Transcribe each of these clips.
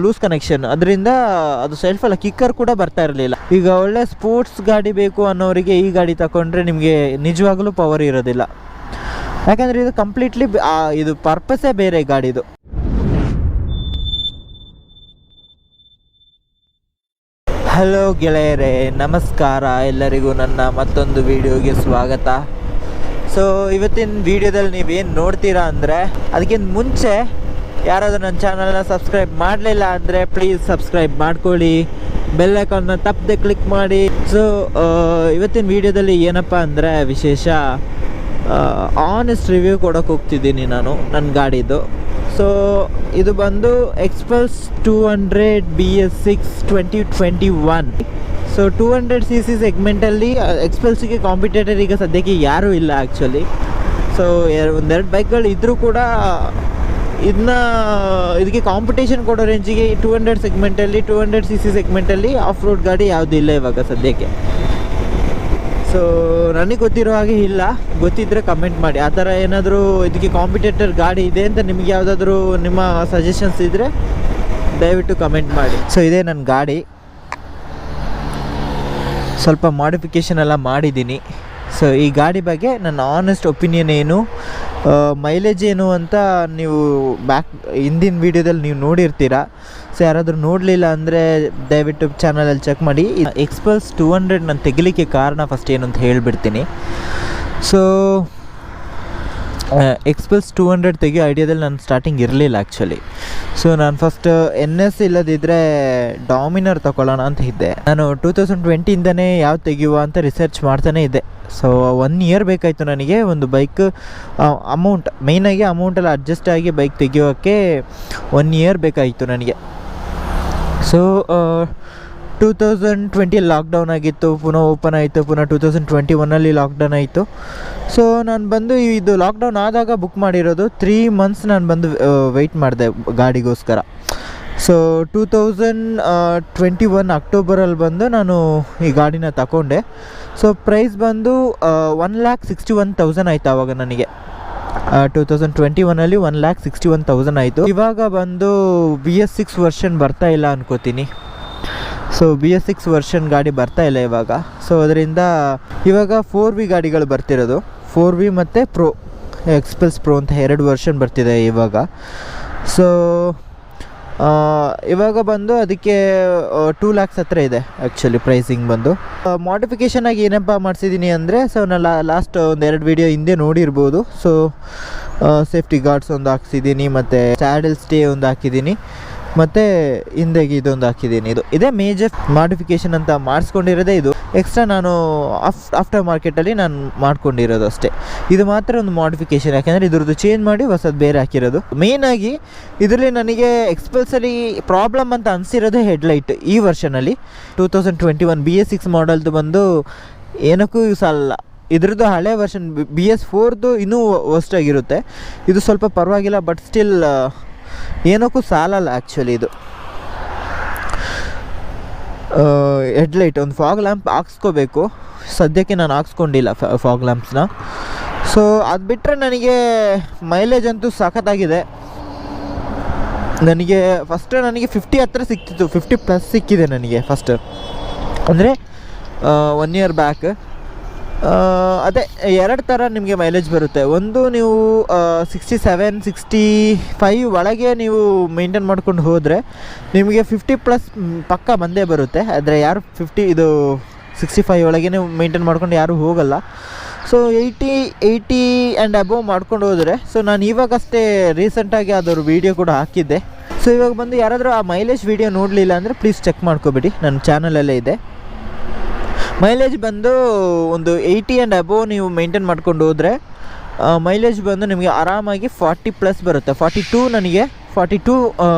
Loose connection, ಅದರಿಂದ ಅದು ಸೆಲ್ಫಲ್ಲ kicker ಕೂಡ ಬರ್ತಾ ಇರಲಿಲ್ಲ. ಈಗ ಒಳ್ಳೆ ಸ್ಪೋರ್ಟ್ಸ್ ಗಾಡಿ ಬೇಕು ಅನ್ನೋರಿಗೆ ಈ ಗಾಡಿ ತಗೊಂಡ್ರೆ ನಿಮಗೆ ನಿಜವಾಗಲೂ ಪವರ್ ಇರೋದಿಲ್ಲ. ಯಾಕಂದರೆ ಇದು ಕಂಪ್ಲೀಟ್ಲಿ ಇದು ಪರ್ಪಸ್ಸೇ ಬೇರೆ ಗಾಡಿದು. ಹಲೋ ಗೆಳೆಯರೇ, ನಮಸ್ಕಾರ. ಎಲ್ಲರಿಗೂ ನನ್ನ ಮತ್ತೊಂದು ವಿಡಿಯೋಗೆ ಸ್ವಾಗತ. ಸೊ ಇವತ್ತಿನ ವಿಡಿಯೋದಲ್ಲಿ ನೀವೇನು ನೋಡ್ತೀರಾ ಅಂದರೆ, ಅದಕ್ಕಿಂತ ಮುಂಚೆ ಯಾರಾದರೂ ನನ್ನ ಚಾನಲ್ನ ಸಬ್ಸ್ಕ್ರೈಬ್ ಮಾಡಲಿಲ್ಲ ಅಂದರೆ ಪ್ಲೀಸ್ ಸಬ್ಸ್ಕ್ರೈಬ್ ಮಾಡ್ಕೊಳ್ಳಿ, ಬೆಲ್ ಐಕಾನ್ನ ತಪ್ಪದೆ ಕ್ಲಿಕ್ ಮಾಡಿ. ಸೊ ಇವತ್ತಿನ ವಿಡಿಯೋದಲ್ಲಿ ಏನಪ್ಪ ಅಂದರೆ ವಿಶೇಷ ಆನೆಸ್ಟ್ ರಿವ್ಯೂ ಕೊಡೋಕೆ ಹೋಗ್ತಿದ್ದೀನಿ ನಾನು ನನ್ನ ಗಾಡಿದು. ಸೊ ಇದು ಬಂದು ಎಕ್ಸ್ಪಲ್ಸ್ 200 BS6 2021. ಸೊ 200cc ಸೆಗ್ಮೆಂಟಲ್ಲಿ ಎಕ್ಸ್ಪಲ್ಸಿಗೆ ಕಾಂಪಿಟೇಟರ್ ಈಗ ಸದ್ಯಕ್ಕೆ ಯಾರೂ ಇಲ್ಲ ಆ್ಯಕ್ಚುಲಿ. ಸೊ ಒಂದೆರಡು ಬೈಕ್ಗಳು ಇದ್ದರೂ ಕೂಡ ಇದಕ್ಕೆ ಕಾಂಪಿಟೇಷನ್ ಕೊಡೋ ರೇಂಜಿಗೆ 200 ಸೆಗ್ಮೆಂಟಲ್ಲಿ 200cc ಸೆಗ್ಮೆಂಟಲ್ಲಿ ಆಫ್ ರೋಡ್ ಗಾಡಿ ಯಾವುದೂ ಇಲ್ಲ ಇವಾಗ ಸದ್ಯಕ್ಕೆ. ಸೊ ನನಗೆ ಗೊತ್ತಿರೋ ಹಾಗೆ ಇಲ್ಲ, ಗೊತ್ತಿದ್ದರೆ ಕಮೆಂಟ್ ಮಾಡಿ. ಆ ಥರ ಏನಾದರೂ ಇದಕ್ಕೆ ಕಾಂಪಿಟೇಟರ್ ಗಾಡಿ ಇದೆ ಅಂತ ನಿಮಗೆ ಯಾವುದಾದ್ರೂ ನಿಮ್ಮ ಸಜೆಷನ್ಸ್ ಇದ್ದರೆ ದಯವಿಟ್ಟು ಕಮೆಂಟ್ ಮಾಡಿ. ಸೊ ಇದೇ ನನ್ನ ಗಾಡಿ, ಸ್ವಲ್ಪ ಮಾಡಿಫಿಕೇಷನ್ ಎಲ್ಲ ಮಾಡಿದ್ದೀನಿ. ಸೊ ಈ ಗಾಡಿ ಬಗ್ಗೆ ನನ್ನ ಆನೆಸ್ಟ್ ಒಪಿನಿಯನ್ ಏನು, ಮೈಲೇಜ್ ಏನು ಅಂತ ನೀವು ಹಿಂದಿನ ವೀಡಿಯೋದಲ್ಲಿ ನೀವು ನೋಡಿರ್ತೀರ. ಸೊ ಯಾರಾದರೂ ನೋಡಲಿಲ್ಲ ಅಂದರೆ ದಯವಿಟ್ಟು ಚಾನಲಲ್ಲಿ ಚೆಕ್ ಮಾಡಿ. ಎಕ್ಸ್ಪಲ್ಸ್ 200 ನಾನು ತೆಗಿಲಿಕ್ಕೆ ಕಾರಣ ಫಸ್ಟ್ ಏನು ಅಂತ ಹೇಳಿಬಿಡ್ತೀನಿ. ಸೊ ಎಕ್ಸ್ಪಲ್ಸ್ 200 ತೆಗಿಯೋ ಐಡಿಯಾದಲ್ಲಿ ನಾನು ಸ್ಟಾರ್ಟಿಂಗ್ ಇರಲಿಲ್ಲ ಆ್ಯಕ್ಚುಲಿ. ಸೊ ನಾನು ಫಸ್ಟ್ NS ಇಲ್ಲದಿದ್ದರೆ ಡಾಮಿನರ್ ತೊಗೊಳ್ಳೋಣ ಅಂತ ಇದ್ದೆ. ನಾನು 2020ಇಂದನೇ ಯಾವ ತೆಗೆಯುವ ಅಂತ ರಿಸರ್ಚ್ ಮಾಡ್ತಾನೇ ಇದ್ದೆ. ಸೊ 1 ಇಯರ್ ಬೇಕಾಯಿತು ನನಗೆ ಒಂದು ಬೈಕ್ ಅಮೌಂಟ್, ಮೇಯ್ನಾಗಿ ಅಮೌಂಟೆಲ್ಲ ಅಡ್ಜಸ್ಟ್ ಆಗಿ ಬೈಕ್ ತೆಗೆಯೋಕ್ಕೆ 1 ಇಯರ್ ಬೇಕಾಯಿತು ನನಗೆ. ಸೊ 2020 ಲಾಕ್ಡೌನ್ ಆಗಿತ್ತು, ಪುನಃ ಓಪನ್ ಆಯಿತು, ಪುನಃ 2021ಅಲ್ಲಿ ಲಾಕ್ಡೌನ್ ಆಯಿತು. ಸೊ ನಾನು ಬಂದು ಇದು ಲಾಕ್ಡೌನ್ ಆದಾಗ ಬುಕ್ ಮಾಡಿರೋದು 3 ಮಂತ್ಸ್ ನಾನು ಬಂದು ವೆಯ್ಟ್ ಮಾಡಿದೆ ಗಾಡಿಗೋಸ್ಕರ. ಸೊ 2021 ಅಕ್ಟೋಬರಲ್ಲಿ ಬಂದು ನಾನು ಈ ಗಾಡಿನ ತಗೊಂಡೆ. ಸೊ ಪ್ರೈಸ್ ಬಂದು 1,61,000 ಆಯಿತು ಆವಾಗ ನನಗೆ. 2021ಅಲ್ಲಿ 1,61,000 ಆಯಿತು. ಇವಾಗ ಬಂದು BS6 ವರ್ಷನ್ ಬರ್ತಾ ಇಲ್ಲ ಅನ್ಕೋತೀನಿ. ಸೊ BS6 ವರ್ಷನ್ ಗಾಡಿ ಬರ್ತಾ ಇಲ್ಲ ಇವಾಗ. ಸೊ ಅದರಿಂದ ಇವಾಗ 4V ಗಾಡಿಗಳು ಬರ್ತಿರೋದು, 4V ಮತ್ತು ಪ್ರೋ, ಎಕ್ಸ್ಪಲ್ಸ್ ಪ್ರೋ ಅಂತ 2 ವರ್ಷನ್ ಬರ್ತಿದೆ ಇವಾಗ. ಸೊ ಇವಾಗ ಬಂದು ಅದಕ್ಕೆ 2 lakhs ಹತ್ರ ಇದೆ ಆ್ಯಕ್ಚುಲಿ ಪ್ರೈಸಿಂಗ್ ಬಂದು. ಮಾಡಿಫಿಕೇಷನ್ ಆಗಿ ಏನಪ್ಪ ಮಾಡಿಸಿದ್ದೀನಿ ಅಂದರೆ, ಸೊ ನಾನು ಲಾಸ್ಟ್ ಒಂದೆರಡು ವೀಡಿಯೋ ಹಿಂದೆ ನೋಡಿರ್ಬೋದು. ಸೊ ಸೇಫ್ಟಿ ಗಾರ್ಡ್ಸ್ ಒಂದು ಹಾಕ್ಸಿದ್ದೀನಿ, ಮತ್ತು ಸ್ಯಾಡಲ್ ಸ್ಟೇ ಒಂದು ಹಾಕಿದ್ದೀನಿ, ಮತ್ತು ಹಿಂದೆಗೆ ಇದೊಂದು ಹಾಕಿದ್ದೀನಿ. ಇದೇ ಮೇಜರ್ ಮಾಡಿಫಿಕೇಷನ್ ಅಂತ ಮಾಡಿಸ್ಕೊಂಡಿರೋದೇ ಇದು. ಎಕ್ಸ್ಟ್ರಾ ನಾನು ಆಫ್ಟರ್ ಮಾರ್ಕೆಟಲ್ಲಿ ನಾನು ಮಾಡ್ಕೊಂಡಿರೋದು ಅಷ್ಟೇ. ಇದು ಮಾತ್ರ ಒಂದು ಮಾಡಿಫಿಕೇಷನ್, ಯಾಕೆಂದರೆ ಇದ್ರದ್ದು ಚೇಂಜ್ ಮಾಡಿ ಹೊಸದು ಬೇರೆ ಹಾಕಿರೋದು. ಮೇಯ್ನಾಗಿ ಇದರಲ್ಲಿ ನನಗೆ ಎಕ್ಸ್ಪಲ್ಸಲ್ಲಿ ಪ್ರಾಬ್ಲಮ್ ಅಂತ ಅನಿಸಿರೋದೇ ಹೆಡ್ಲೈಟ್. ಈ ವರ್ಷನಲ್ಲಿ 2021 BS6 ಮಾಡಲ್ದು ಬಂದು ಏನಕ್ಕೂ ಯೂಸ್ ಅಲ್ಲ. ಇದ್ರದ್ದು ಹಳೆ ವರ್ಷನ್ BS4ದು ಇನ್ನೂ ವರ್ಸ್ಟಾಗಿರುತ್ತೆ. ಇದು ಸ್ವಲ್ಪ ಪರವಾಗಿಲ್ಲ, ಬಟ್ ಸ್ಟಿಲ್ ಏನಕ್ಕೂ ಸಾಲಲ್ಲ ಆ್ಯಕ್ಚುಲಿ. ಇದು ಹೆಡ್ಲೈಟ್ ಒಂದು ಫಾಗ್ ಲ್ಯಾಂಪ್ ಹಾಕ್ಸ್ಕೋಬೇಕು, ಸದ್ಯಕ್ಕೆ ನಾನು ಹಾಕ್ಸ್ಕೊಂಡಿಲ್ಲ ಫಾಗ್ ಲ್ಯಾಂಪ್ಸ್ನ. ಸೊ ಅದು ಬಿಟ್ಟರೆ ನನಗೆ ಮೈಲೇಜ್ ಅಂತೂ ಸಖತ್ತಾಗಿದೆ. ನನಗೆ ನನಗೆ 50 ಹತ್ರ ಸಿಕ್ತಿತ್ತು, 50+ ಸಿಕ್ಕಿದೆ ನನಗೆ ಫಸ್ಟ್, ಅಂದರೆ 1 ಇಯರ್ ಬ್ಯಾಕ್. ಅದೇ 2 ಥರ ನಿಮಗೆ ಮೈಲೇಜ್ ಬರುತ್ತೆ. ಒಂದು ನೀವು 67, 65 ಒಳಗೆ ನೀವು ಮೇಂಟೈನ್ ಮಾಡ್ಕೊಂಡು ಹೋದರೆ ನಿಮಗೆ 50+ ಪಕ್ಕ ಬಂದೇ ಬರುತ್ತೆ. ಆದರೆ ಯಾರು 65 ಒಳಗೆ ನೀವು ಮೇಂಟೈನ್ ಮಾಡ್ಕೊಂಡು ಯಾರೂ ಹೋಗಲ್ಲ. ಸೊ 80 ಆ್ಯಂಡ್ ಅಬೋವ್ ಮಾಡ್ಕೊಂಡು ಹೋದರೆ, ಸೊ ನಾನು ಇವಾಗಷ್ಟೇ ರೀಸೆಂಟಾಗಿ ಅದರ ವೀಡಿಯೋ ಕೂಡ ಹಾಕಿದ್ದೆ. ಸೊ ಇವಾಗ ಬಂದು ಯಾರಾದರೂ ಆ ಮೈಲೇಜ್ ವೀಡಿಯೋ ನೋಡಲಿಲ್ಲ ಅಂದರೆ ಪ್ಲೀಸ್ ಚೆಕ್ ಮಾಡ್ಕೊಬೇಡಿ, ನನ್ನ ಚಾನಲಲ್ಲೇ ಇದೆ. ಮೈಲೇಜ್ ಬಂದು ಒಂದು 80 ಆ್ಯಂಡ್ ಅಬೋವ್ ನೀವು ಮೇಂಟೈನ್ ಮಾಡ್ಕೊಂಡು ಹೋದರೆ ಮೈಲೇಜ್ ಬಂದು ನಿಮಗೆ ಆರಾಮಾಗಿ 40+ ಬರುತ್ತೆ. 42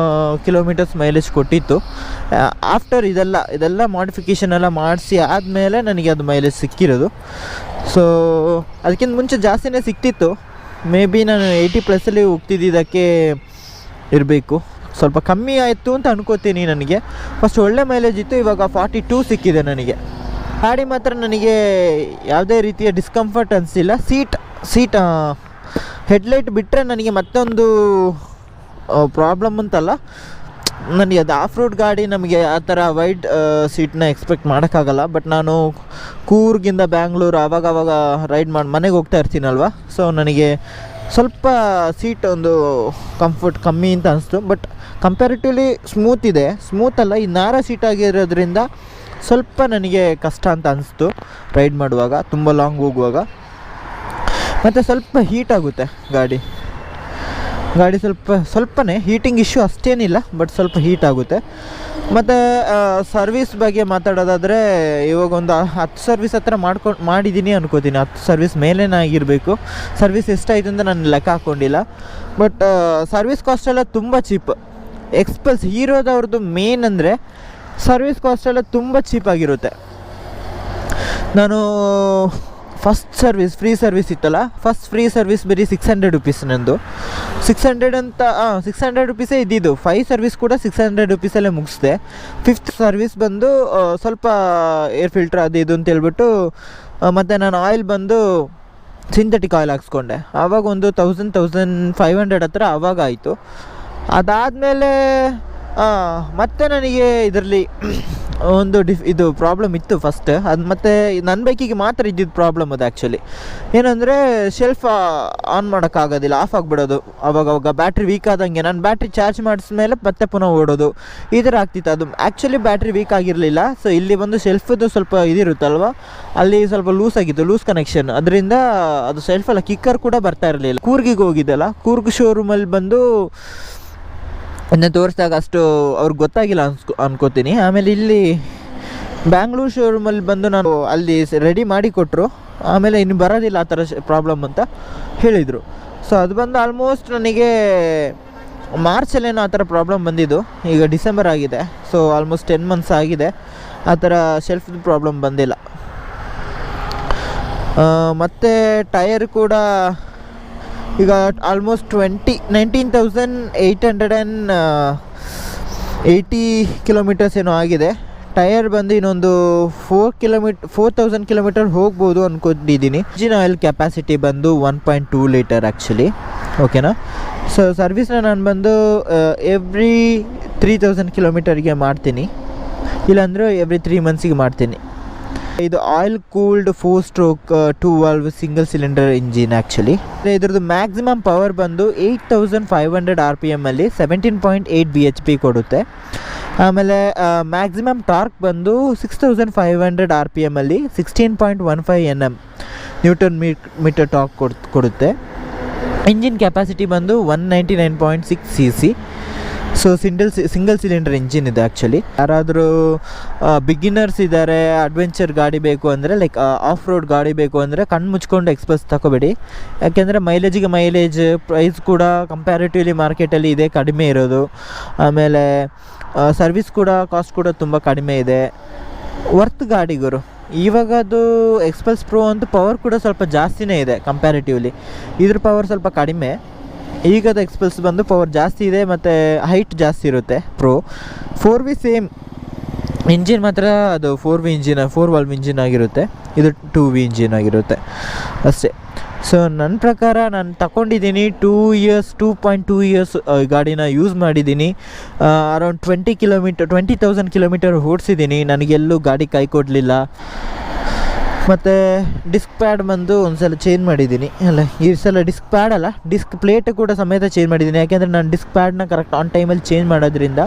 ಕಿಲೋಮೀಟರ್ಸ್ ಮೈಲೇಜ್ ಕೊಟ್ಟಿತ್ತು. ಆಫ್ಟರ್ ಇದೆಲ್ಲ ಮಾಡಿಫಿಕೇಷನ್ ಎಲ್ಲ ಮಾಡಿಸಿ ಆದಮೇಲೆ ನನಗೆ ಅದು ಮೈಲೇಜ್ ಸಿಕ್ಕಿರೋದು. ಸೊ ಅದಕ್ಕಿಂತ ಮುಂಚೆ ಜಾಸ್ತಿನೇ ಸಿಕ್ತಿತ್ತು. ಮೇ ಬಿ ನಾನು 80+ ಹೋಗ್ತಿದ್ದಕ್ಕೆ ಇರಬೇಕು, ಸ್ವಲ್ಪ ಕಮ್ಮಿ ಆಯಿತು ಅಂತ ಅನ್ಕೋತೀನಿ. ನನಗೆ ಫಸ್ಟ್ ಒಳ್ಳೆ ಮೈಲೇಜ್ ಇತ್ತು, ಇವಾಗ 42 ಸಿಕ್ಕಿದೆ ನನಗೆ. ಗಾಡಿ ಮಾತ್ರ ನನಗೆ ಯಾವುದೇ ರೀತಿಯ ಡಿಸ್ಕಂಫರ್ಟ್ ಅನಿಸಿಲ್ಲ. ಸೀಟ್ ಹೆಡ್ಲೈಟ್ ಬಿಟ್ಟರೆ ನನಗೆ ಮತ್ತೊಂದು ಪ್ರಾಬ್ಲಮ್ ಅಂತಲ್ಲ, ನನಗೆ ಅದು ಆಫ್ ರೋಡ್ ಗಾಡಿ ನಮಗೆ ಆ ಥರ ವೈಡ್ ಸೀಟ್ನ ಎಕ್ಸ್ಪೆಕ್ಟ್ ಮಾಡೋಕ್ಕಾಗಲ್ಲ. ಬಟ್ ನಾನು ಕೂರ್ಗಿಂದ ಬ್ಯಾಂಗ್ಳೂರು ಆವಾಗ ರೈಡ್ ಮಾಡಿ ಮನೆಗೆ ಹೋಗ್ತಾ ಇರ್ತೀನಲ್ವ, ಸೊ ನನಗೆ ಸ್ವಲ್ಪ ಸೀಟ್ ಒಂದು ಕಂಫರ್ಟ್ ಕಮ್ಮಿ ಅಂತ ಅನಿಸ್ತು. ಬಟ್ ಕಂಪ್ಯಾರಿಟಿವ್ಲಿ ಸ್ಮೂತ್ ಇದೆ, ಸ್ಮೂತಲ್ಲ, ಈ ನಾರ ಸೀಟ್ ಆಗಿರೋದ್ರಿಂದ ಸ್ವಲ್ಪ ನನಗೆ ಕಷ್ಟ ಅಂತ ಅನಿಸ್ತು ರೈಡ್ ಮಾಡುವಾಗ, ತುಂಬ ಲಾಂಗ್ ಹೋಗುವಾಗ. ಮತ್ತು ಸ್ವಲ್ಪ ಹೀಟ್ ಆಗುತ್ತೆ ಗಾಡಿ ಸ್ವಲ್ಪನೇ ಹೀಟಿಂಗ್ ಇಶ್ಯೂ ಅಷ್ಟೇನಿಲ್ಲ, ಬಟ್ ಸ್ವಲ್ಪ ಹೀಟ್ ಆಗುತ್ತೆ. ಮತ್ತು ಸರ್ವಿಸ್ ಬಗ್ಗೆ ಮಾತಾಡೋದಾದರೆ ಇವಾಗ ಒಂದು 10 ಸರ್ವಿಸ್ ಹತ್ರ ಮಾಡಿದ್ದೀನಿ ಅನ್ಕೋತೀನಿ. 10 ಸರ್ವಿಸ್ ಮೇಲೇನೇ ಆಗಿರಬೇಕು. ಸರ್ವಿಸ್ ಎಷ್ಟಾಯಿತು ಅಂತ ನಾನು ಲೆಕ್ಕ ಹಾಕ್ಕೊಂಡಿಲ್ಲ. ಬಟ್ ಸರ್ವಿಸ್ ಕಾಸ್ಟೆಲ್ಲ ತುಂಬ ಚೀಪ್. ಎಕ್ಸ್ಪಲ್ಸ್ ಹೀರೋದವ್ರದ್ದು ಮೇನ್ ಅಂದರೆ ಸರ್ವಿಸ್ ಕಾಸ್ಟೆಲ್ಲ ತುಂಬ ಚೀಪಾಗಿರುತ್ತೆ. ನಾನು ಫಸ್ಟ್ ಸರ್ವಿಸ್ ಫ್ರೀ ಸರ್ವಿಸ್ ಇತ್ತಲ್ಲ, ಫಸ್ಟ್ ಫ್ರೀ ಸರ್ವಿಸ್ ಬರೀ 600 ರುಪೀಸ್ ನಂದು. 600 ಅಂತ 600 ರುಪೀಸೇ ಇದ್ದಿದ್ದು. 5 ಸರ್ವಿಸ್ ಕೂಡ 600 ರುಪೀಸಲ್ಲೇ ಮುಗಿಸಿದೆ. 5th ಸರ್ವಿಸ್ ಬಂದು ಸ್ವಲ್ಪ ಏರ್ ಫಿಲ್ಟ್ರ್ ಅದು ಇದು ಅಂತ ಹೇಳ್ಬಿಟ್ಟು, ಮತ್ತು ನಾನು ಆಯಿಲ್ ಬಂದು ಸಿಂಥೆಟಿಕ್ ಆಯಿಲ್ ಹಾಕ್ಸ್ಕೊಂಡೆ. ಆವಾಗ ಒಂದು 1500 ಹತ್ರ ಆವಾಗ ಆಯಿತು. ಅದಾದಮೇಲೆ ಮತ್ತು ನನಗೆ ಇದರಲ್ಲಿ ಒಂದು ಇದು ಪ್ರಾಬ್ಲಮ್ ಇತ್ತು ಫಸ್ಟ್. ಅದು ಮತ್ತು ನನ್ನ ಬೈಕಿಗೆ ಮಾತ್ರ ಇದ್ದಿದ್ದು ಪ್ರಾಬ್ಲಮ್ ಅದು ಆ್ಯಕ್ಚುಲಿ. ಏನಂದರೆ ಶೆಲ್ಫ್ ಆನ್ ಮಾಡೋಕ್ಕಾಗೋದಿಲ್ಲ, ಆಫ್ ಆಗಿಬಿಡೋದು. ಅವಾಗ ಬ್ಯಾಟ್ರಿ ವೀಕ್ ಆದಂಗೆ ನಾನು ಬ್ಯಾಟ್ರಿ ಚಾರ್ಜ್ ಮಾಡಿಸ್ಮೇಲೆ ಮತ್ತೆ ಪುನಃ ಓಡೋದು, ಈ ಥರ ಆಗ್ತಿತ್ತು. ಅದು ಆ್ಯಕ್ಚುಲಿ ಬ್ಯಾಟ್ರಿ ವೀಕ್ ಆಗಿರಲಿಲ್ಲ. ಸೊ ಇಲ್ಲಿ ಬಂದು ಶೆಲ್ಫದ್ದು ಸ್ವಲ್ಪ ಇದಿರುತ್ತಲ್ವ, ಅಲ್ಲಿ ಸ್ವಲ್ಪ ಲೂಸ್ ಆಗಿತ್ತು, ಲೂಸ್ ಕನೆಕ್ಷನ್. ಅದರಿಂದ ಅದು ಶೆಲ್ಫಲ್ಲ ಕಿಕ್ಕರ್ ಕೂಡ ಬರ್ತಾ ಇರಲಿಲ್ಲ. ಕೂರ್ಗಿಗೆ ಹೋಗಿದ್ದಲ್ಲ, ಕೂರ್ಗ್ ಶೋರೂಮಲ್ಲಿ ಬಂದು ಅದನ್ನ ತೋರಿಸಿದಾಗ ಅಷ್ಟು ಅವ್ರಿಗೆ ಗೊತ್ತಾಗಿಲ್ಲ ಅನ್ಕೋತೀನಿ. ಆಮೇಲೆ ಇಲ್ಲಿ ಬ್ಯಾಂಗ್ಳೂರು ಶೋರೂಮಲ್ಲಿ ಬಂದು ನಾನು ಅಲ್ಲಿ ರೆಡಿ ಮಾಡಿ ಕೊಟ್ಟರು. ಆಮೇಲೆ ಇನ್ನು ಬರೋದಿಲ್ಲ ಆ ಥರ ಪ್ರಾಬ್ಲಮ್ ಅಂತ ಹೇಳಿದರು. ಸೊ ಅದು ಬಂದು ಆಲ್ಮೋಸ್ಟ್ ನನಗೆ ಮಾರ್ಚಲ್ಲೇನೋ ಆ ಥರ ಪ್ರಾಬ್ಲಮ್ ಬಂದಿದ್ದು. ಈಗ ಡಿಸೆಂಬರ್ ಆಗಿದೆ, ಸೊ ಆಲ್ಮೋಸ್ಟ್ 10 ಮಂತ್ಸ್ ಆಗಿದೆ, ಆ ಥರ ಶೆಲ್ಫ್ದು ಪ್ರಾಬ್ಲಮ್ ಬಂದಿಲ್ಲ. ಮತ್ತು ಟಯರ್ ಕೂಡ ಈಗ ಆಲ್ಮೋಸ್ಟ್ 19,880 ಕಿಲೋಮೀಟರ್ಸ್ ಏನೋ ಆಗಿದೆ. ಟಯರ್ ಬಂದು ಇನ್ನೊಂದು 4,000 ಕಿಲೋಮೀಟರ್ ಹೋಗ್ಬೋದು ಅಂದ್ಕೊಂಡಿದ್ದೀನಿ. ಇಂಜಿನ್ ಆಯಿಲ್ ಕೆಪಾಸಿಟಿ ಬಂದು 1.2 ಲೀಟರ್ ಆ್ಯಕ್ಚುಲಿ, ಓಕೆನಾ. ಸೊ ಸರ್ವಿಸ್ನ ನಾನು ಬಂದು ಎವ್ರಿ 3,000 ಕಿಲೋಮೀಟರ್ಗೆ ಮಾಡ್ತೀನಿ, ಇಲ್ಲಾಂದರೆ ಎವ್ರಿ 3 ಮಂತ್ಸಿಗೆ ಮಾಡ್ತೀನಿ. ಇದು oil cooled 4 stroke 2 valve single cylinder engine actually. ಇದ್ರದ್ದು ಮ್ಯಾಕ್ಸಿಮಮ್ ಪವರ್ ಬಂದು 8,500 RPM ಅಲ್ಲಿ 17.8 BHP ಕೊಡುತ್ತೆ. ಆಮೇಲೆ ಮ್ಯಾಕ್ಸಿಮಮ್ ಟಾರ್ಕ್ ಬಂದು 6,500 RPM ಅಲ್ಲಿ 16.15 Nm ನ್ಯೂಟನ್ ಮೀಟರ್ ಟಾರ್ಕ್ ಕೊಡುತ್ತೆ. ಇಂಜಿನ್ ಕೆಪಾಸಿಟಿ ಬಂದು 199.6 cc. So single cylinder engine ಇದೆ ಆ್ಯಕ್ಚುಲಿ. ಯಾರಾದರೂ ಬಿಗಿನರ್ಸ್ ಇದ್ದಾರೆ, ಅಡ್ವೆಂಚರ್ ಗಾಡಿ ಬೇಕು ಅಂದರೆ, ಲೈಕ್ ಆಫ್ ರೋಡ್ ಗಾಡಿ ಬೇಕು ಅಂದರೆ ಕಣ್ಣು ಮುಚ್ಕೊಂಡು ಎಕ್ಸ್ಪಲ್ಸ್ ತಗೋಬೇಡಿ. ಯಾಕೆಂದರೆ ಮೈಲೇಜ್ ಪ್ರೈಸ್ ಕೂಡ ಕಂಪ್ಯಾರಿಟಿವ್ಲಿ ಮಾರ್ಕೆಟಲ್ಲಿ ಇದೆ, ಕಡಿಮೆ ಇರೋದು. ಆಮೇಲೆ ಸರ್ವಿಸ್ ಕೂಡ ಕಾಸ್ಟ್ ಕೂಡ ತುಂಬ ಕಡಿಮೆ ಇದೆ. ವರ್ತ್ ಗಾಡಿಗರು ಇವಾಗ ಅದು ಎಕ್ಸ್ಪಲ್ಸ್ ಪ್ರೋ ಅಂತೂ ಪವರ್ ಕೂಡ ಸ್ವಲ್ಪ ಜಾಸ್ತಿನೇ ಇದೆ ಕಂಪ್ಯಾರಿಟಿವ್ಲಿ. ಇದ್ರ ಪವರ್ ಸ್ವಲ್ಪ ಕಡಿಮೆ. ಈಗದ ಎಕ್ಸ್ಪಲ್ಸ್ ಬಂದು ಪವರ್ ಜಾಸ್ತಿ ಇದೆ ಮತ್ತು ಹೈಟ್ ಜಾಸ್ತಿ ಇರುತ್ತೆ. ಪ್ರೋ 4V ಸೇಮ್ ಇಂಜಿನ್ ಮಾತ್ರ ಅದು 4V ಇಂಜಿನ್ 4 ವಾಲ್ವ್ ಇಂಜಿನ್ ಆಗಿರುತ್ತೆ, ಇದು 2V ಇಂಜಿನ್ ಆಗಿರುತ್ತೆ ಅಷ್ಟೇ. ಸೊ ನನ್ನ ಪ್ರಕಾರ ನಾನು ತಗೊಂಡಿದ್ದೀನಿ 2.2 ಇಯರ್ಸ್ ಗಾಡಿನ ಯೂಸ್ ಮಾಡಿದ್ದೀನಿ. Around 20,000 kilometre ಓಡಿಸಿದ್ದೀನಿ. ನನಗೆಲ್ಲೂ ಗಾಡಿ ಕೈ ಕೊಡಲಿಲ್ಲ. ಮತ್ತು ಡಿಸ್ಕ್ ಪ್ಯಾಡ್ ಬಂದು ಒಂದು ಸಲ ಚೇಂಜ್ ಮಾಡಿದ್ದೀನಿ. ಅಲ್ಲ, ಈ ಸಲ ಡಿಸ್ಕ್ ಪ್ಯಾಡ್ ಅಲ್ಲ, ಡಿಸ್ಕ್ ಪ್ಲೇಟ್ ಕೂಡ ಸಮೇತ ಚೇಂಜ್ ಮಾಡಿದ್ದೀನಿ. ಯಾಕೆಂದರೆ ನಾನು ಡಿಸ್ಕ್ ಪ್ಯಾಡ್ನ ಕರೆಕ್ಟ್ ಆನ್ ಟೈಮಲ್ಲಿ ಚೇಂಜ್ ಮಾಡೋದ್ರಿಂದ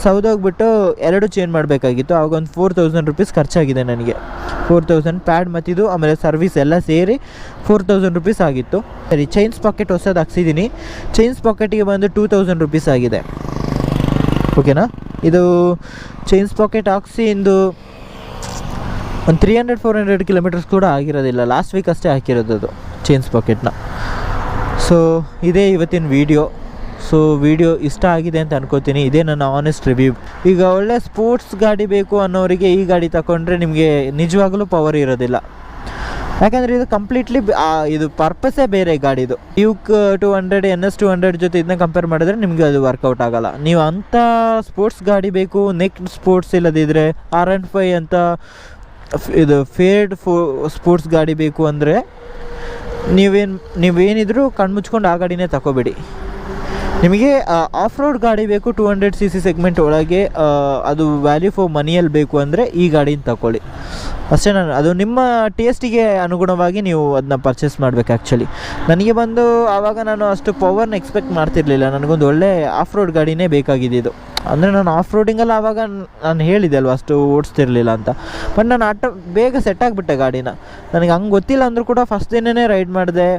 ಸೌದೋಗ್ಬಿಟ್ಟು 2 ಚೇಂಜ್ ಮಾಡಬೇಕಾಗಿತ್ತು. ಆವಾಗ ಒಂದು 4,000 ರುಪೀಸ್ ಖರ್ಚಾಗಿದೆ ನನಗೆ. 4,000 ಪ್ಯಾಡ್ ಮತ್ತಿದು ಆಮೇಲೆ ಸರ್ವಿಸ್ ಎಲ್ಲ ಸೇರಿ 4,000 ರುಪೀಸ್ ಆಗಿತ್ತು. ಸರಿ, ಚೈನ್ಸ್ ಪಾಕೆಟ್ ಹೊಸದು ಹಾಕ್ಸಿದ್ದೀನಿ. ಚೈನ್ಸ್ ಪಾಕೆಟಿಗೆ ಬಂದು 2,000 ರುಪೀಸ್ ಆಗಿದೆ, ಓಕೆನಾ. ಇದು ಚೈನ್ಸ್ ಪಾಕೆಟ್ ಹಾಕ್ಸಿ ಇಂದು ಒಂದು 300-400 ಕಿಲೋಮೀಟರ್ಸ್ ಕೂಡ ಆಗಿರೋದಿಲ್ಲ. ಲಾಸ್ಟ್ ವೀಕ್ ಅಷ್ಟೇ ಹಾಕಿರೋದು ಅದು ಚೈನ್ಸ್ ಪಾಕೆಟ್ನ. ಸೊ ಇದೇ ಇವತ್ತಿನ ವೀಡಿಯೋ. ಸೊ ವೀಡಿಯೋ ಇಷ್ಟ ಆಗಿದೆ ಅಂತ ಅನ್ಕೋತೀನಿ. ಇದೇ ನನ್ನ ಆನೆಸ್ಟ್ ರಿವ್ಯೂ. ಈಗ ಒಳ್ಳೆ ಸ್ಪೋರ್ಟ್ಸ್ ಗಾಡಿ ಬೇಕು ಅನ್ನೋರಿಗೆ ಈ ಗಾಡಿ ತಗೊಂಡ್ರೆ ನಿಮಗೆ ನಿಜವಾಗಲೂ ಪವರ್ ಇರೋದಿಲ್ಲ. ಯಾಕಂದರೆ ಇದು ಕಂಪ್ಲೀಟ್ಲಿ ಇದು ಪರ್ಪಸ್ಸೇ ಬೇರೆ ಗಾಡಿದು. ಡ್ಯೂಕ್ 200 NS 200 ಜೊತೆ ಇದನ್ನ ಕಂಪೇರ್ ಮಾಡಿದ್ರೆ ನಿಮಗೆ ಅದು ವರ್ಕೌಟ್ ಆಗೋಲ್ಲ. ನೀವು ಅಂಥ ಸ್ಪೋರ್ಟ್ಸ್ ಗಾಡಿ ಬೇಕು, ನೆಕ್ಸ್ಟ್ ಸ್ಪೋರ್ಟ್ಸ್ ಇಲ್ಲದಿದ್ದರೆ R15 ಅಂತ ಇದು ಫೇರ್ಡ್ ಸ್ಪೋರ್ಟ್ಸ್ ಗಾಡಿ ಬೇಕು ಅಂದರೆ ನೀವೇನಿದ್ರು ಕಣ್ಮುಚ್ಕೊಂಡು ಆ ಗಾಡಿನೇ ತಗೋಬೇಡಿ. ನಿಮಗೆ ಆಫ್ ರೋಡ್ ಗಾಡಿ ಬೇಕು 200cc ಸೆಗ್ಮೆಂಟ್ ಒಳಗೆ, ಅದು ವ್ಯಾಲ್ಯೂ ಫಾರ್ ಮನಿಯಲ್ಲಿ ಬೇಕು ಅಂದರೆ ಈ ಗಾಡಿನ ತಗೊಳ್ಳಿ ಅಷ್ಟೇ. ನಾನು ಅದು ನಿಮ್ಮ ಟೇಸ್ಟಿಗೆ ಅನುಗುಣವಾಗಿ ನೀವು ಅದನ್ನ ಪರ್ಚೇಸ್ ಮಾಡಬೇಕು. ಆ್ಯಕ್ಚುಲಿ ನನಗೆ ಬಂದು ಆವಾಗ ನಾನು ಅಷ್ಟು ಪವರ್ನ ಎಕ್ಸ್ಪೆಕ್ಟ್ ಮಾಡ್ತಿರ್ಲಿಲ್ಲ, ನನಗೊಂದು ಒಳ್ಳೆ ಆಫ್ ರೋಡ್ ಗಾಡಿನೇ ಬೇಕಾಗಿದ್ದು. ಅಂದರೆ ನಾನು ಆಫ್ ರೋಡಿಂಗಲ್ಲಿ ಆವಾಗ ನಾನು ಹೇಳಿದೆ ಅಲ್ವ, ಅಷ್ಟು ಓಡಿಸ್ತಿರ್ಲಿಲ್ಲ ಅಂತ. ಬಟ್ ನಾನು ಬೇಗ ಸೆಟ್ ಆಗಿಬಿಟ್ಟೆ ಗಾಡಿನ. ನನಗೆ ಹಂಗೆ ಗೊತ್ತಿಲ್ಲ ಅಂದರೂ ಕೂಡ ಫಸ್ಟ್ ದಿನವೇ ರೈಡ್ ಮಾಡಿದೆ.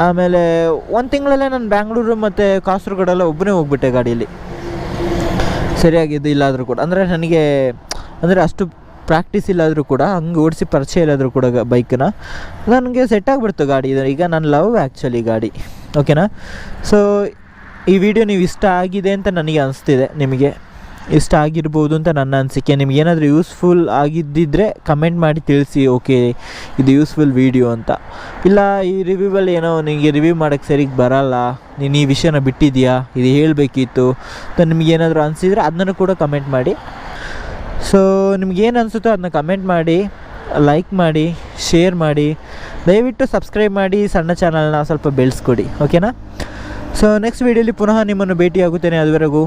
ಆಮೇಲೆ ಒಂದು ತಿಂಗಳಲ್ಲೇ ನಾನು ಬ್ಯಾಂಗ್ಳೂರು ಮತ್ತು ಕಾಸರಗೋಡೆಲ್ಲ ಒಬ್ಬನೇ ಹೋಗ್ಬಿಟ್ಟೆ ಗಾಡೀಲಿ, ಸರಿಯಾಗಿದ್ದು ಇಲ್ಲಾದರೂ ಕೂಡ. ಅಂದರೆ ನನಗೆ ಅಂದರೆ ಅಷ್ಟು ಪ್ರಾಕ್ಟೀಸ್ ಇಲ್ಲಾದರೂ ಕೂಡ, ಹಂಗೆ ಓಡಿಸಿ ಪರಿಚಯ ಇಲ್ಲಾದರೂ ಕೂಡ ಬೈಕನ್ನ ನನಗೆ ಸೆಟ್ ಆಗಿಬಿಡ್ತು ಗಾಡಿ. ಈಗ ನಾನು ಲವ್ ಆ್ಯಕ್ಚುಲಿ ಗಾಡಿ, ಓಕೆನಾ. ಸೊ ಈ ವಿಡಿಯೋ ನೀವು ಇಷ್ಟ ಆಗಿದೆ ಅಂತ ನನಗೆ ಅನಿಸ್ತಿದೆ, ನಿಮಗೆ ಇಷ್ಟ ಆಗಿರ್ಬೋದು ಅಂತ ನನ್ನ ಅನಿಸಿಕೆ. ನಿಮಗೇನಾದರೂ ಯೂಸ್ಫುಲ್ ಆಗಿದ್ದಿದ್ರೆ ಕಮೆಂಟ್ ಮಾಡಿ ತಿಳಿಸಿ, ಓಕೆ ಇದು ಯೂಸ್ಫುಲ್ ವೀಡಿಯೋ ಅಂತ. ಇಲ್ಲ ಈ ರಿವ್ಯೂವಲ್ಲಿ ಏನೋ ನಿಮಗೆ ರಿವ್ಯೂ ಮಾಡೋಕ್ಕೆ ಸರಿಗೆ ಬರಲ್ಲ, ನೀನು ಈ ವಿಷಯನ ಬಿಟ್ಟಿದೆಯಾ, ಇದು ಹೇಳಬೇಕಿತ್ತು ಅಂತ ನಿಮಗೇನಾದರೂ ಅನಿಸಿದರೆ ಅದನ್ನು ಕೂಡ ಕಮೆಂಟ್ ಮಾಡಿ. ಸೊ ನಿಮಗೇನು ಅನಿಸುತ್ತೋ ಅದನ್ನ ಕಮೆಂಟ್ ಮಾಡಿ, ಲೈಕ್ ಮಾಡಿ, ಶೇರ್ ಮಾಡಿ, ದಯವಿಟ್ಟು ಸಬ್ಸ್ಕ್ರೈಬ್ ಮಾಡಿ, ಸಣ್ಣ ಚಾನಲ್ನ ಸ್ವಲ್ಪ ಬೆಳೆಸ್ಕೊಡಿ, ಓಕೆನಾ. ಸೊ ನೆಕ್ಸ್ಟ್ ವೀಡಿಯೋಲಿ ಪುನಃ ನಿಮ್ಮನ್ನು ಭೇಟಿಯಾಗುತ್ತೇನೆ. ಅದುವರೆಗೂ